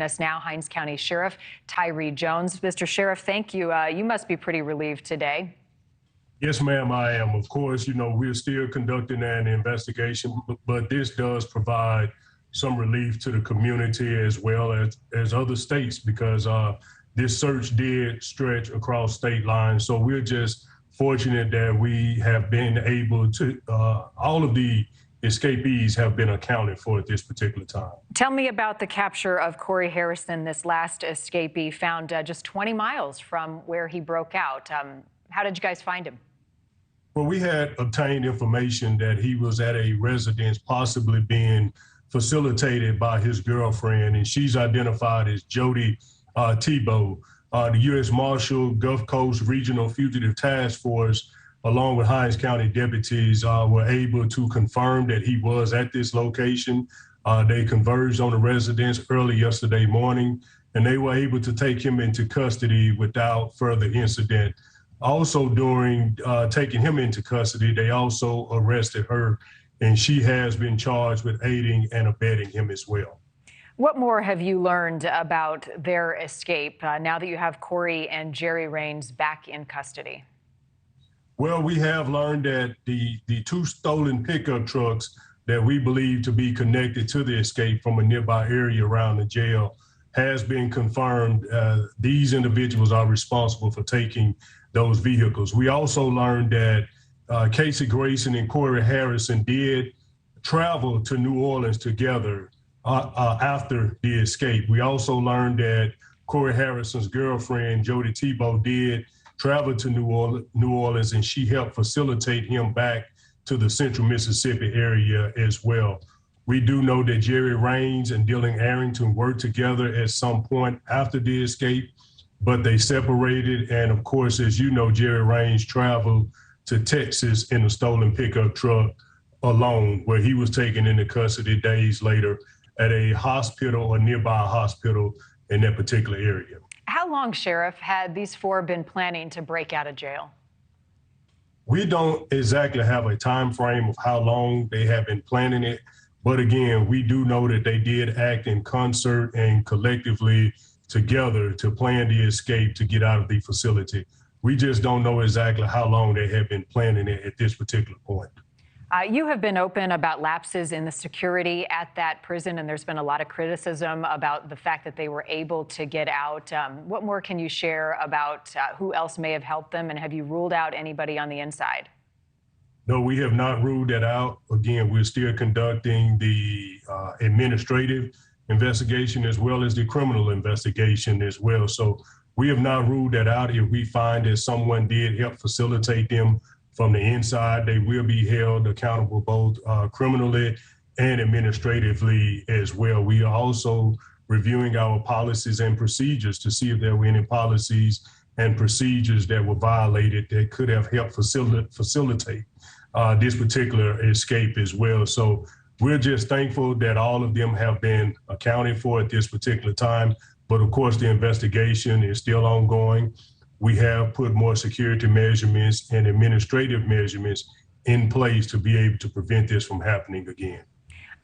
Us now, Hinds County Sheriff Tyree Jones. Mr. Sheriff, thank you. You must be pretty relieved today. Yes, ma'am, I am. Of course, we're still conducting an investigation, but this does provide some relief to the community as well as other states because this search did stretch across state lines. So we're just fortunate that we have been able to, all of the escapees have been accounted for at this particular time. Tell me about the capture of Corey Harrison, this last escapee found just 20 miles from where he broke out. How did you guys find him? Well, we had obtained information that he was at a residence possibly being facilitated by his girlfriend, and she's identified as Jody Tebow. The U.S. Marshal Gulf Coast Regional Fugitive Task Force, along with Hinds County deputies, were able to confirm that he was at this location. They converged on the residence early yesterday morning, and they were able to take him into custody without further incident. Also, during taking him into custody, they also arrested her, and she has been charged with aiding and abetting him as well. What more have you learned about their escape now that you have Corey and Jerry Raines back in custody? Well, we have learned that the two stolen pickup trucks that we believe to be connected to the escape from a nearby area around the jail has been confirmed. These individuals are responsible for taking those vehicles. We also learned that Casey Grayson and Corey Harrison did travel to New Orleans together after the escape. We also learned that Corey Harrison's girlfriend, Jody Tebow, did traveled to New Orleans, and she helped facilitate him back to the central Mississippi area as well. We do know that Jerry Raines and Dylan Arrington worked together at some point after the escape, but they separated. And of course, as you know, Jerry Raines traveled to Texas in a stolen pickup truck alone, where he was taken into custody days later at a hospital or nearby hospital in that particular area. How long, Sheriff, had these four been planning to break out of jail? We don't exactly have a time frame of how long they have been planning it. But again, we do know that they did act in concert and collectively together to plan the escape to get out of the facility. We just don't know exactly how long they have been planning it at this particular point. You have been open about lapses in the security at that prison, and there's been a lot of criticism about the fact that they were able to get out. What more can you share about who else may have helped them, and have you ruled out anybody on the inside? No, we have not ruled that out. Again, we're still conducting the administrative investigation as well as the criminal investigation as well. So we have not ruled that out. If we find that someone did help facilitate them from the inside, they will be held accountable both criminally and administratively as well. We are also reviewing our policies and procedures to see if there were any policies and procedures that were violated that could have helped facilitate this particular escape as well. So we're just thankful that all of them have been accounted for at this particular time. But of course, the investigation is still ongoing. We have put more security measurements and administrative measurements in place to be able to prevent this from happening again.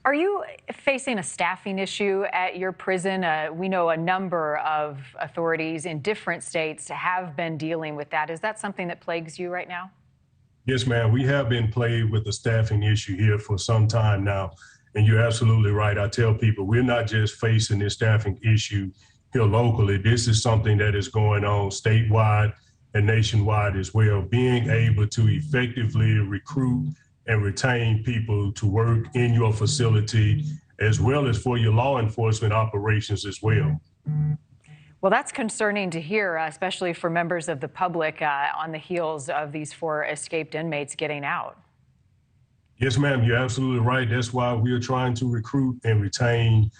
Are you facing a staffing issue at your prison? We know a number of authorities in different states have been dealing with that. Is that something that plagues you right now? Yes, ma'am. We have been plagued with the staffing issue here for some time now. And you're absolutely right. I tell people we're not just facing this staffing issue here locally. This is something that is going on statewide and nationwide as well. Being able to effectively recruit and retain people to work in your facility, as well as for your law enforcement operations as well. Well, that's concerning to hear, especially for members of the public on the heels of these four escaped inmates getting out. Yes, ma'am, you're absolutely right. That's why we are trying to recruit and retain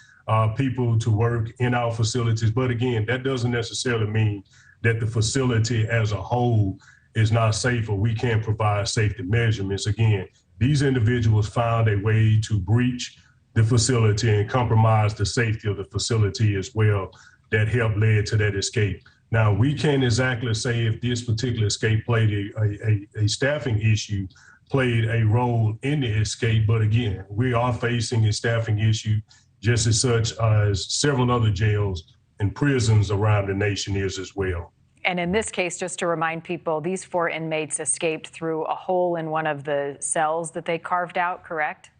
people to work in our facilities. But again, that doesn't necessarily mean that the facility as a whole is not safe or we can't provide safety measurements. Again, these individuals found a way to breach the facility and compromise the safety of the facility as well that helped lead to that escape. Now, we can't exactly say if this particular escape played a staffing issue, played a role in the escape, but again, we are facing a staffing issue just as such as several other jails and prisons around the nation is as well. And in this case, just to remind people, these 4 inmates escaped through a hole in one of the cells that they carved out, correct?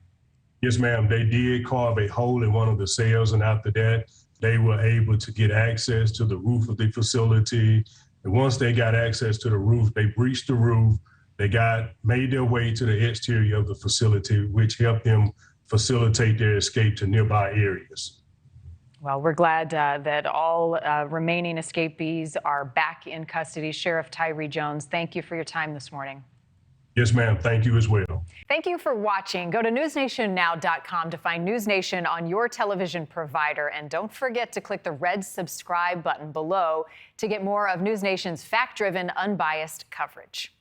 Yes, ma'am. They did carve a hole in one of the cells, and after that, they were able to get access to the roof of the facility. And once they got access to the roof, they breached the roof. They made their way to the exterior of the facility, which helped them facilitate their escape to nearby areas. Well, we're glad that all remaining escapees are back in custody. Sheriff Tyree Jones, thank you for your time this morning. Yes, ma'am. Thank you as well. Thank you for watching. Go to newsnationnow.com to find News Nation on your television provider. And don't forget to click the red subscribe button below to get more of News Nation's fact-driven, unbiased coverage.